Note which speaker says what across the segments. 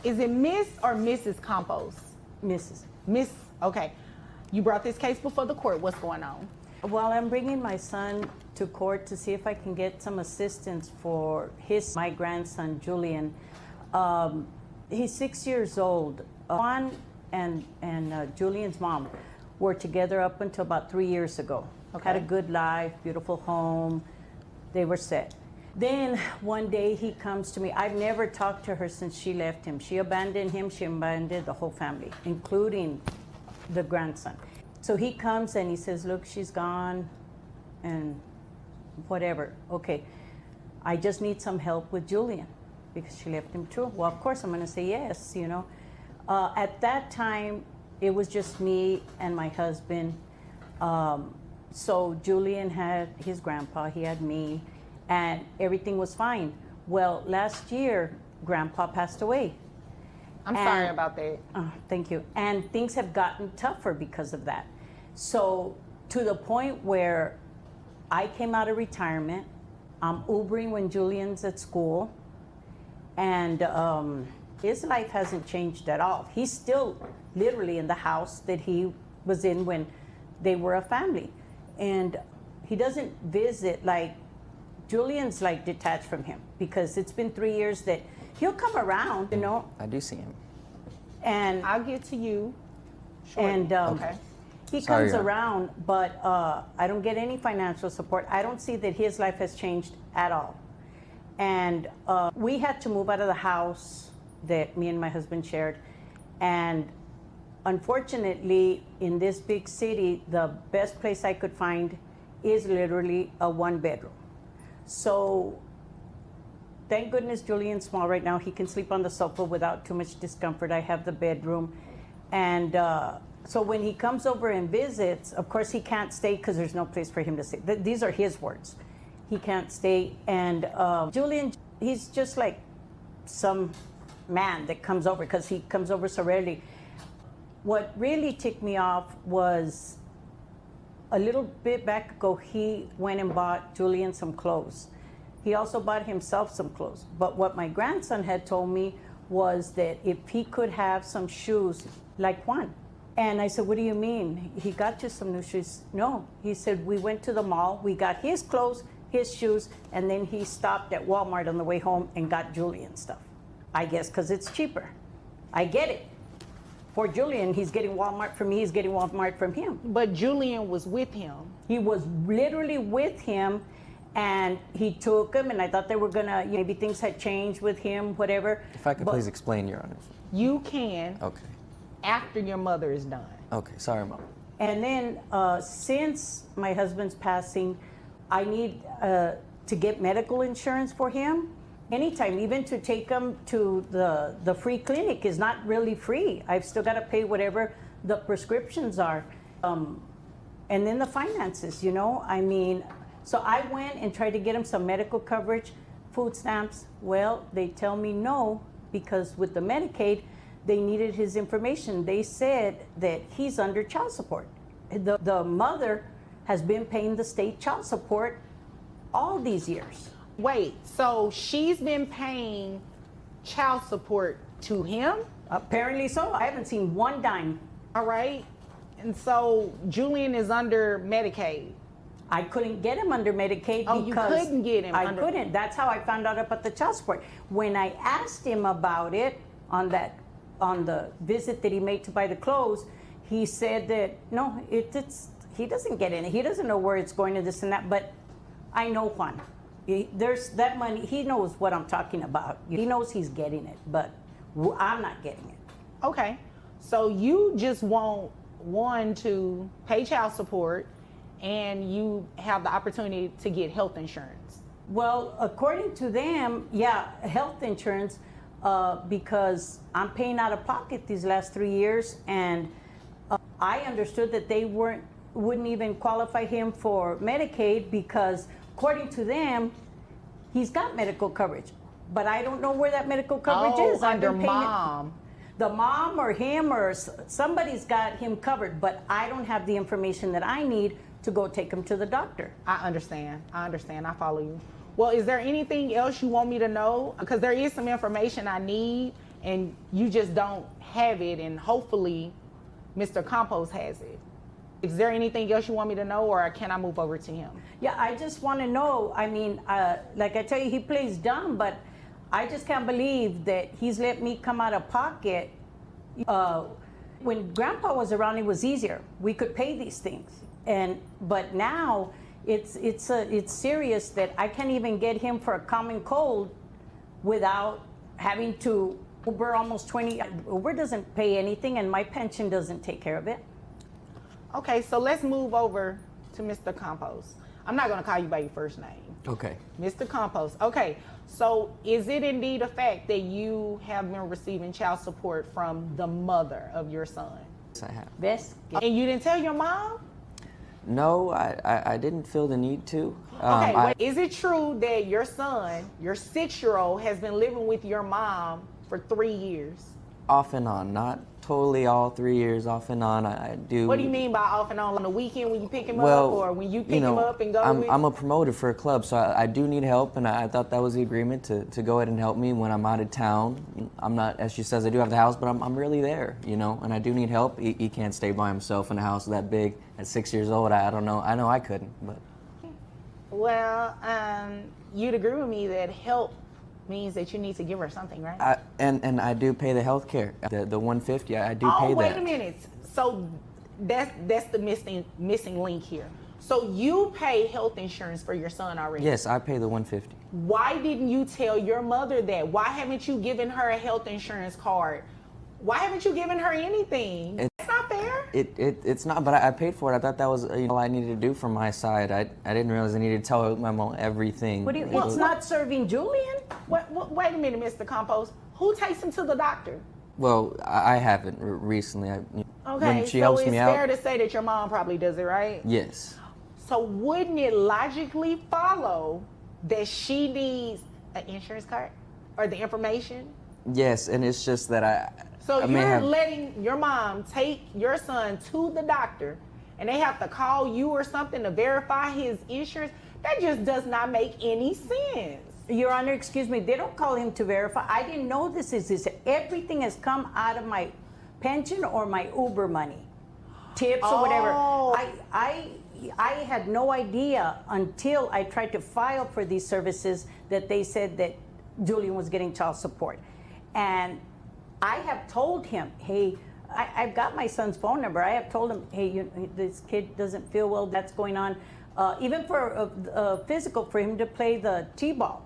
Speaker 1: Is it Miss or Mrs. Campos?
Speaker 2: Mrs.
Speaker 1: Miss, okay. You brought this case before the court. What's going on?
Speaker 2: Well, I'm bringing my son to court to see if I can get some assistance for my grandson, Julian. He's 6 years old. Juan and Julian's mom were together up until about 3 years ago.
Speaker 1: Okay.
Speaker 2: Had a good life, beautiful home. They were set. Then one day he comes to me. I've never talked to her since she left him. She abandoned him. She abandoned the whole family, including the grandson. So he comes and he says, look, she's gone and whatever. Okay, I just need some help with Julian because she left him too. Well, of course I'm going to say yes, you know. At that time, it was just me and my husband. So Julian had his grandpa, he had me, and everything was fine. Well, last year, grandpa passed away.
Speaker 1: I'm sorry about that.
Speaker 2: Thank you. And things have gotten tougher because of that. So to the point where I came out of retirement, I'm Ubering when Julian's at school, and his life hasn't changed at all. He's still literally in the house that he was in when they were a family. And he doesn't visit, like, Julian's like detached from him because it's been 3 years that he'll come around, you know.
Speaker 3: I do see him.
Speaker 2: And
Speaker 1: I'll get to you shortly.
Speaker 2: And
Speaker 1: okay.
Speaker 2: he
Speaker 3: Sorry,
Speaker 2: comes around, but I don't get any financial support. I don't see that his life has changed at all. And we had to move out of the house that me and my husband shared. And unfortunately, in this big city, the best place I could find is literally a one-bedroom. So thank goodness Julian's small right now. He can sleep on the sofa without too much discomfort. I have the bedroom. And so when he comes over and visits, of course he can't stay because there's no place for him to stay. These are his words. He can't stay. And Julian, he's just like some man that comes over because he comes over so rarely. What really ticked me off was a little bit back ago, he went and bought Julian some clothes. He also bought himself some clothes. But what my grandson had told me was that if he could have some shoes like Juan. And I said, what do you mean? He got you some new shoes? No. He said, we went to the mall, we got his clothes, his shoes, and then he stopped at Walmart on the way home and got Julian stuff. I guess because it's cheaper. I get it. For Julian, he's getting Walmart from me, he's getting Walmart from him.
Speaker 1: But Julian was with him.
Speaker 2: He was literally with him, and he took him, and I thought they were gonna, maybe things had changed with him, whatever.
Speaker 3: If I could please explain, Your Honor.
Speaker 1: You can,
Speaker 3: Okay.
Speaker 1: after your mother is done.
Speaker 3: Okay, sorry, Mom.
Speaker 2: And then since my husband's passing, I need to get medical insurance for him. Anytime, even to take him to the free clinic is not really free. I've still got to pay whatever the prescriptions are. And then the finances, you know, I mean, so I went and tried to get him some medical coverage, food stamps. Well, they tell me no, because with the Medicaid, they needed his information. They said that he's under child support. The mother has been paying the state child support all these years.
Speaker 1: Wait, so she's been paying child support to him?
Speaker 2: Apparently so. I haven't seen one dime.
Speaker 1: All right. And so Julian is under Medicaid.
Speaker 2: I couldn't get him under Medicaid
Speaker 1: Oh, you
Speaker 2: because
Speaker 1: couldn't get him
Speaker 2: I
Speaker 1: under-
Speaker 2: couldn't. That's how I found out about the child support. When I asked him about it on the visit that he made to buy the clothes, he said that no, he doesn't get in it. He doesn't know where it's going to this and that. But I know Juan. There's that money. He knows what I'm talking about. He knows he's getting it, but I'm not getting it.
Speaker 1: Okay. So you just want one to pay child support, and you have the opportunity to get health insurance.
Speaker 2: Well, according to them, yeah, health insurance, because I'm paying out of pocket these last 3 years, and I understood that they wouldn't even qualify him for Medicaid because according to them, he's got medical coverage, but I don't know where that medical coverage is.
Speaker 1: Under mom.
Speaker 2: The mom or him or somebody's got him covered, but I don't have the information that I need to go take him to the doctor.
Speaker 1: I understand. I follow you. Well, is there anything else you want me to know? Because there is some information I need, and you just don't have it, and hopefully Mr. Campos has it. Is there anything else you want me to know, or can I move over to him?
Speaker 2: Yeah, I just want to know. I mean, like I tell you, he plays dumb, but I just can't believe that he's let me come out of pocket. When Grandpa was around, it was easier. We could pay these things, but now it's serious that I can't even get him for a common cold without having to Uber almost 20. Uber doesn't pay anything, and my pension doesn't take care of it.
Speaker 1: Okay, so let's move over to Mr. Campos. I'm not going to call you by your first name.
Speaker 3: Okay.
Speaker 1: Mr. Campos. Okay, so is it indeed a fact that you have been receiving child support from the mother of your son?
Speaker 3: Yes, I have.
Speaker 2: Best.
Speaker 1: And you didn't tell your mom?
Speaker 3: No, I didn't feel the need to.
Speaker 1: Okay, wait, is it true that your son, your 6-year-old, has been living with your mom for 3 years?
Speaker 3: Off and on, not totally all 3 years, off and on. I do.
Speaker 1: What do you mean by off and on the weekend when you pick him
Speaker 3: Well,
Speaker 1: up, or when you pick him up and go with?
Speaker 3: I'm a promoter for a club, so I do need help, and I thought that was the agreement to go ahead and help me when I'm out of town. I'm not, as she says, I do have the house, but I'm really there, and I do need help. He can't stay by himself in a house that big at 6 years old. I don't know. I know I couldn't, but.
Speaker 1: Well, you'd agree with me that help means that you need to give her something, right?
Speaker 3: And I do pay the health care, the $150. I do pay that.
Speaker 1: Oh, wait a minute. So that's the missing link here. So you pay health insurance for your son already?
Speaker 3: Yes, I pay the $150.
Speaker 1: Why didn't you tell your mother that? Why haven't you given her a health insurance card? Why haven't you given her anything? That's not fair.
Speaker 3: It's not, but I paid for it. I thought that was all I needed to do from my side. I didn't realize I needed to tell my mom everything.
Speaker 2: What do you? It's not serving Julian.
Speaker 1: Wait a minute, Mr. Campos. Who takes him to the doctor?
Speaker 3: Well, I haven't recently.
Speaker 1: Okay,
Speaker 3: when she
Speaker 1: so
Speaker 3: helps
Speaker 1: it's
Speaker 3: me out.
Speaker 1: fair to say that your mom probably does it, right?
Speaker 3: Yes.
Speaker 1: So wouldn't it logically follow that she needs an insurance card or the information?
Speaker 3: Yes, and it's just that
Speaker 1: So
Speaker 3: I may
Speaker 1: you're
Speaker 3: have,
Speaker 1: letting your mom take your son to the doctor, and they have to call you or something to verify his insurance? That just does not make any sense.
Speaker 2: Your Honor, excuse me, they don't call him to verify. I didn't know this is this. Everything has come out of my pension or my Uber money, tips or whatever. I had no idea until I tried to file for these services that they said that Julian was getting child support. And I have told him, hey, I've got my son's phone number. I have told him, hey, this kid doesn't feel well, that's going on. Even for physical, for him to play the T-ball.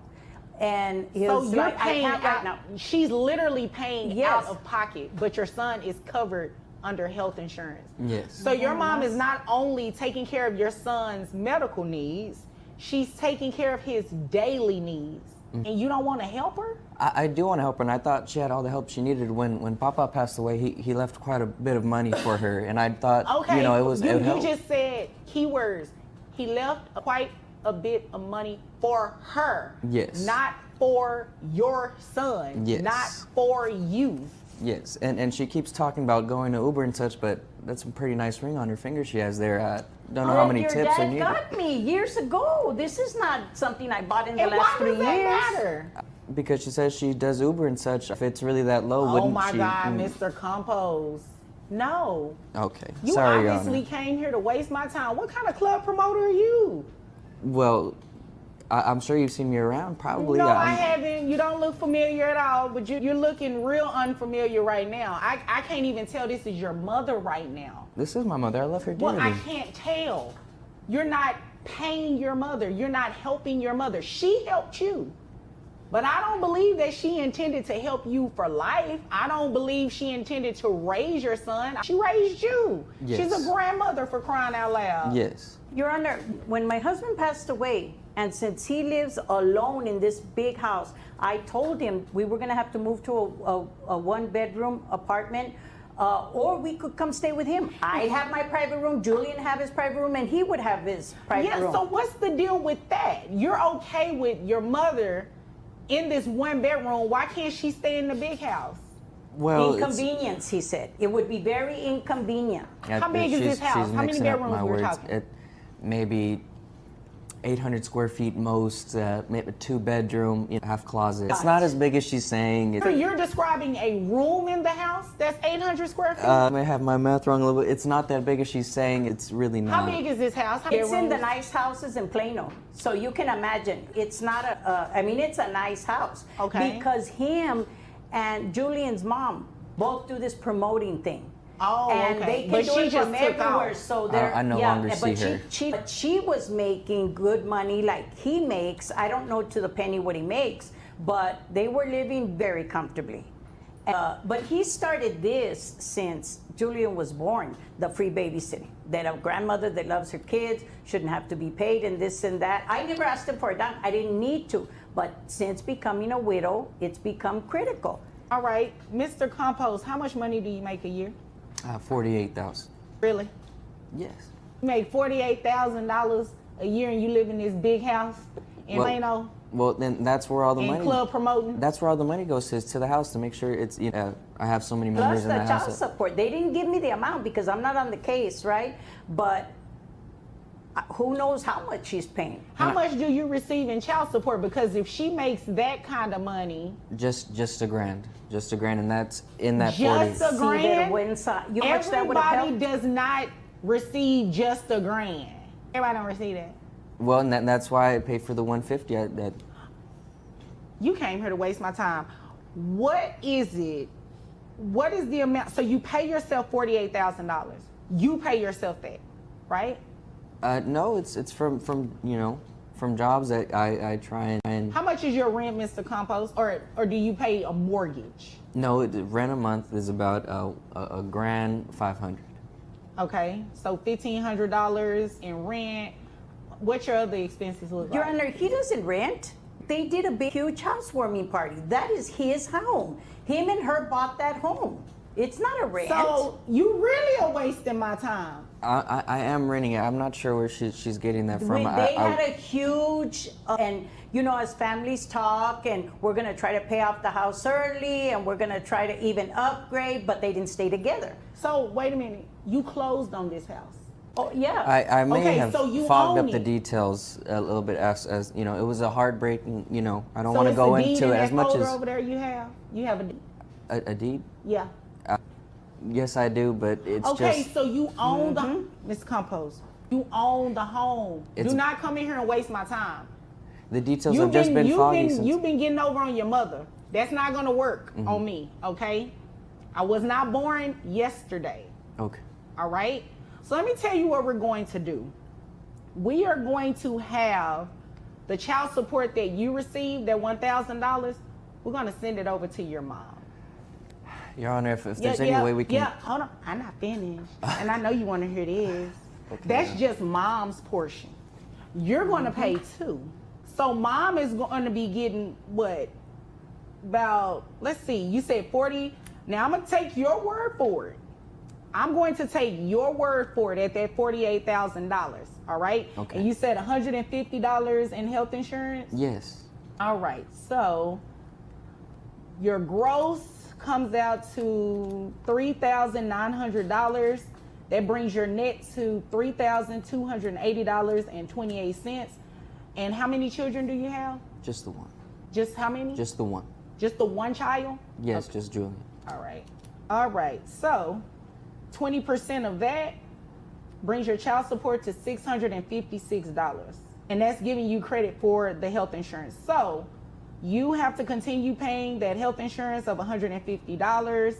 Speaker 2: And
Speaker 1: so you're paying
Speaker 2: out right now.
Speaker 1: She's literally paying
Speaker 2: Yes.
Speaker 1: out of pocket, but your son is covered under health insurance.
Speaker 3: yes.
Speaker 1: So your mom is not only taking care of your son's medical needs, she's taking care of his daily needs. And you don't want to help her?
Speaker 3: I do want to help her, and I thought she had all the help she needed. When Papa passed away, he left quite a bit of money for her, and I thought,
Speaker 1: Okay,
Speaker 3: it would
Speaker 1: you
Speaker 3: help.
Speaker 1: just said keywords. He left quite a bit of money for her.
Speaker 3: Yes.
Speaker 1: Not for your son.
Speaker 3: Yes.
Speaker 1: Not for you.
Speaker 3: Yes, and she keeps talking about going to Uber and such, but that's a pretty nice ring on her finger she has there. I don't know how many tips are
Speaker 2: Your
Speaker 3: needed.
Speaker 2: dad got me years ago. This is not something I bought in the
Speaker 1: And
Speaker 2: last
Speaker 1: why
Speaker 2: 3
Speaker 1: does that
Speaker 2: years.
Speaker 1: matter?
Speaker 3: Because she says she does Uber and such. If it's really that low,
Speaker 1: Oh
Speaker 3: wouldn't
Speaker 1: my
Speaker 3: she?
Speaker 1: God, Mr. Compos. No.
Speaker 3: Okay,
Speaker 1: You
Speaker 3: sorry, Your
Speaker 1: obviously
Speaker 3: Honor.
Speaker 1: came here to waste my time. What kind of club promoter are you?
Speaker 3: Well, I'm sure you've seen me around, probably.
Speaker 1: No, I haven't. You don't look familiar at all, but you're looking real unfamiliar right now. I can't even tell this is your mother right now.
Speaker 3: This is my mother. I love her dearly.
Speaker 1: Well, I can't tell. You're not paying your mother. You're not helping your mother. She helped you. But I don't believe that she intended to help you for life. I don't believe she intended to raise your son. She raised you.
Speaker 3: Yes.
Speaker 1: She's a grandmother, for crying out loud.
Speaker 3: Yes.
Speaker 2: Your Honor, when my husband passed away, and since he lives alone in this big house, I told him we were going to have to move to a one-bedroom apartment, or we could come stay with him. I'd have my private room, Julian have his private room, and he would have his private room.
Speaker 1: So what's the deal with that? You're okay with your mother in this one bedroom. Why can't she stay in the big house?
Speaker 3: Well,
Speaker 2: Inconvenience, he said. It would be very inconvenient.
Speaker 1: How big is this house?
Speaker 3: She's
Speaker 1: How many
Speaker 3: mixing up
Speaker 1: bedrooms
Speaker 3: my
Speaker 1: we're
Speaker 3: words.
Speaker 1: talking?
Speaker 3: Maybe 800 square feet most, maybe 2-bedroom, half closet. It's not as big as she's saying.
Speaker 1: So you're describing a room in the house that's 800 square feet?
Speaker 3: I may have my math wrong a little bit. It's not that big as she's saying. It's really not.
Speaker 1: How big is this house? How many
Speaker 2: It's in the
Speaker 1: rooms?
Speaker 2: nice houses in Plano. So you can imagine, it's not I mean, it's a nice house.
Speaker 1: Okay.
Speaker 2: Because him and Julian's mom both do this promoting thing.
Speaker 1: Oh,
Speaker 2: and
Speaker 1: okay.
Speaker 2: they can
Speaker 1: But
Speaker 2: do
Speaker 1: she
Speaker 2: it
Speaker 1: just
Speaker 2: from
Speaker 1: took
Speaker 2: everywhere.
Speaker 1: off.
Speaker 2: So they're
Speaker 3: I no longer see her.
Speaker 2: But she was making good money like he makes. I don't know to the penny what he makes, but they were living very comfortably. But he started this since Julian was born, the free babysitting. That a grandmother that loves her kids shouldn't have to be paid and this and that. I never asked him for a dime. I didn't need to. But since becoming a widow, it's become critical.
Speaker 1: All right, Mr. Compost, how much money do you make a year?
Speaker 3: 48,000.
Speaker 1: Really?
Speaker 3: Yes.
Speaker 1: You make $48,000 a year and you live in this big house in Plano
Speaker 3: Well, then that's where all the
Speaker 1: and
Speaker 3: money.
Speaker 1: club promoting?
Speaker 3: That's where all the money goes to the house to make sure it's. I have so many members
Speaker 2: Plus
Speaker 3: in
Speaker 2: the
Speaker 3: the
Speaker 2: child
Speaker 3: house.
Speaker 2: support. They didn't give me the amount because I'm not on the case, right? But who knows how much she's paying?
Speaker 1: How much do you receive in child support? Because if she makes that kind of money,
Speaker 3: Just $1 grand, and that's in that
Speaker 1: just
Speaker 3: 40.
Speaker 1: a grand,
Speaker 2: You know how much that would have
Speaker 1: everybody
Speaker 2: helped?
Speaker 1: does not receive just a grand. Everybody don't receive that.
Speaker 3: Well, and that's why I paid for the 150. That
Speaker 1: You came here to waste my time. What is it? What is the amount? So you pay yourself $48,000. You pay yourself that, right?
Speaker 3: no, it's from jobs that I try and.
Speaker 1: How much is your rent, Mr. Compost, or do you pay a mortgage?
Speaker 3: No, rent a month is about a grand 500.
Speaker 1: Okay, so $1,500 in rent. What's your other expenses look
Speaker 2: Your
Speaker 1: like?
Speaker 2: Honor, he doesn't rent. They did a big, huge housewarming party. That is his home. Him and her bought that home. It's not a rent.
Speaker 1: So you really are wasting my time.
Speaker 3: I am renting it. I'm not sure where she's getting that from.
Speaker 2: They had a huge, and as families talk, and we're going to try to pay off the house early, and we're going to try to even upgrade, but they didn't stay together.
Speaker 1: So wait a minute, you closed on this house.
Speaker 2: Oh, yeah.
Speaker 3: I may
Speaker 1: Okay,
Speaker 3: have
Speaker 1: so you
Speaker 3: fogged
Speaker 1: own
Speaker 3: up the
Speaker 1: it.
Speaker 3: details a little bit as it was a heartbreaking. I don't
Speaker 1: So
Speaker 3: want to
Speaker 1: it's
Speaker 3: go
Speaker 1: a deed
Speaker 3: into
Speaker 1: in
Speaker 3: it
Speaker 1: that
Speaker 3: as much
Speaker 1: folder
Speaker 3: as
Speaker 1: over there you have a deed.
Speaker 3: a deed.
Speaker 1: Yeah.
Speaker 3: Yes, I do, but it's
Speaker 1: Okay,
Speaker 3: just.
Speaker 1: so you own the Ms. Compost. You own the home.
Speaker 3: It's-
Speaker 1: Do not come in here and waste my time.
Speaker 3: The details have just been foggy since.
Speaker 1: You've been getting over on your mother. That's not gonna work on me, okay? I was not born yesterday.
Speaker 3: Okay.
Speaker 1: All right? So let me tell you what we're going to do. We are going to have the child support that you received, that $1,000, we're gonna send it over to your mom.
Speaker 3: Your Honor, if there's any way we can.
Speaker 1: Yeah, hold on. I'm not finished. And I know you want to hear this.
Speaker 3: Okay.
Speaker 1: That's just mom's portion. You're going to pay too. So mom is going to be getting what? About, let's see, you said 40. Now I'm going to take your word for it. I'm going to take your word for it at that $48,000. All right?
Speaker 3: Okay.
Speaker 1: And you said $150 in health insurance?
Speaker 3: Yes.
Speaker 1: All right. So your gross comes out to $3,900. That brings your net to $3,280.28. And how many children do you have?
Speaker 3: Just the one.
Speaker 1: Just how many?
Speaker 3: Just the one.
Speaker 1: Just the one child?
Speaker 3: Yes, just Julian.
Speaker 1: All right. All right. So 20% of that brings your child support to $656. And that's giving you credit for the health insurance. So you have to continue paying that health insurance of $150.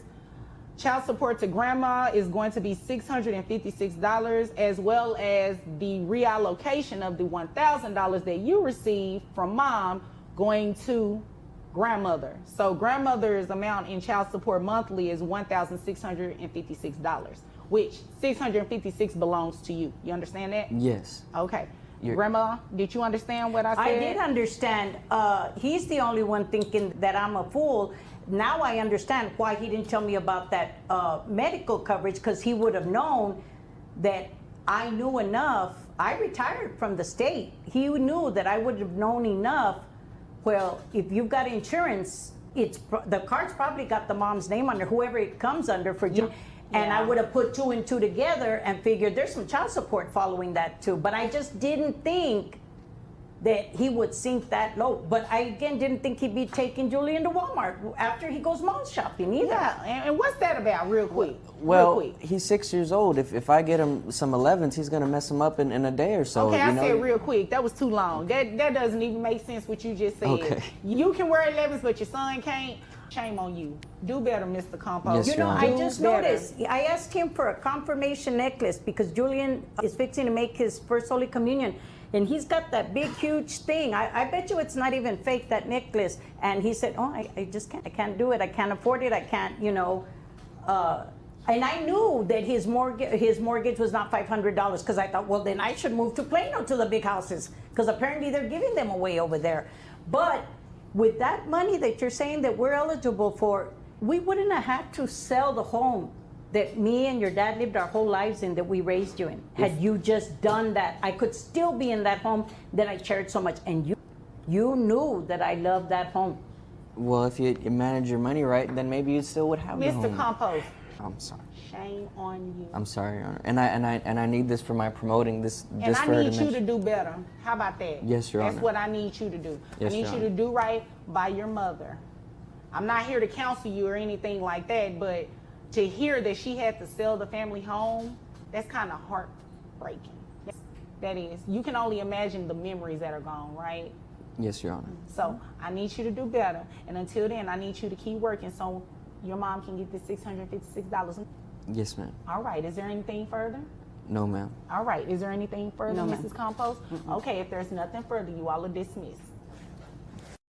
Speaker 1: Child support to grandma is going to be $656, as well as the reallocation of the $1,000 that you received from mom going to grandmother. So grandmother's amount in child support monthly is $1,656, which $656 belongs to you. You understand that?
Speaker 3: Yes.
Speaker 1: Okay. Grandma, did you understand what I said?
Speaker 2: I did understand. He's the only one thinking that I'm a fool. Now I understand why he didn't tell me about that medical coverage, because he would have known that I knew enough. I retired from the state. He knew that I would have known enough. Well, if you've got insurance, the card's probably got the mom's name under, whoever it comes under for you. And I would have put 2 and 2 together and figured there's some child support following that too. But I just didn't think that he would sink that low. But I, again, didn't think he'd be taking Julian to Walmart after he goes mall shopping either.
Speaker 1: Yeah, and what's that about, real quick?
Speaker 3: Well,
Speaker 1: real quick.
Speaker 3: he's 6 years old. If I get him some 11s, he's gonna mess him up in a day or so.
Speaker 1: Okay,
Speaker 3: you
Speaker 1: I
Speaker 3: know?
Speaker 1: said real quick. That was too long. That doesn't even make sense what you just said.
Speaker 3: Okay.
Speaker 1: You can wear 11s, but your son can't. Shame on you. Do better, Mr. Compost.
Speaker 3: Yes,
Speaker 2: You know,
Speaker 3: Your
Speaker 2: I
Speaker 3: Honor.
Speaker 2: just
Speaker 1: Do better.
Speaker 2: noticed, I asked him for a confirmation necklace because Julian is fixing to make his first Holy Communion. And he's got that big, huge thing. I bet you it's not even fake, that necklace. And he said, oh, I just can't. I can't do it. I can't afford it. I can't, you know. And I knew that his mortgage was not $500 because I thought, well, then I should move to Plano to the big houses because apparently they're giving them away over there. But with that money that you're saying that we're eligible for, we wouldn't have had to sell the home that me and your dad lived our whole lives in, that we raised you in. Had you just done that, I could still be in that home that I cherished so much. And you knew that I loved that home.
Speaker 3: Well, if you manage your money right, then maybe you still would have the
Speaker 1: Mr.
Speaker 3: home.
Speaker 1: Compost,
Speaker 3: I'm sorry.
Speaker 1: shame on you.
Speaker 3: I'm sorry, Your Honor. And I need this for my promoting this.
Speaker 1: And
Speaker 3: just
Speaker 1: I
Speaker 3: for her
Speaker 1: need you to
Speaker 3: mention.
Speaker 1: do better. How about that?
Speaker 3: Yes, Your
Speaker 1: That's
Speaker 3: Honor.
Speaker 1: what I need you to do.
Speaker 3: Yes,
Speaker 1: I need
Speaker 3: Your
Speaker 1: you to
Speaker 3: Honor.
Speaker 1: do right by your mother. I'm not here to counsel you or anything like that, but to hear that she had to sell the family home, that's kind of heartbreaking. That is. You can only imagine the memories that are gone, right?
Speaker 3: Yes, Your Honor.
Speaker 1: So I need you to do better. And until then, I need you to keep working so your mom can get this $656.
Speaker 3: Yes, ma'am.
Speaker 1: All right. Is there anything further?
Speaker 3: No, ma'am.
Speaker 1: All right. Is there anything further,
Speaker 2: No, ma'am.
Speaker 1: Mrs. Compost? Okay. If there's nothing further, you all are dismissed.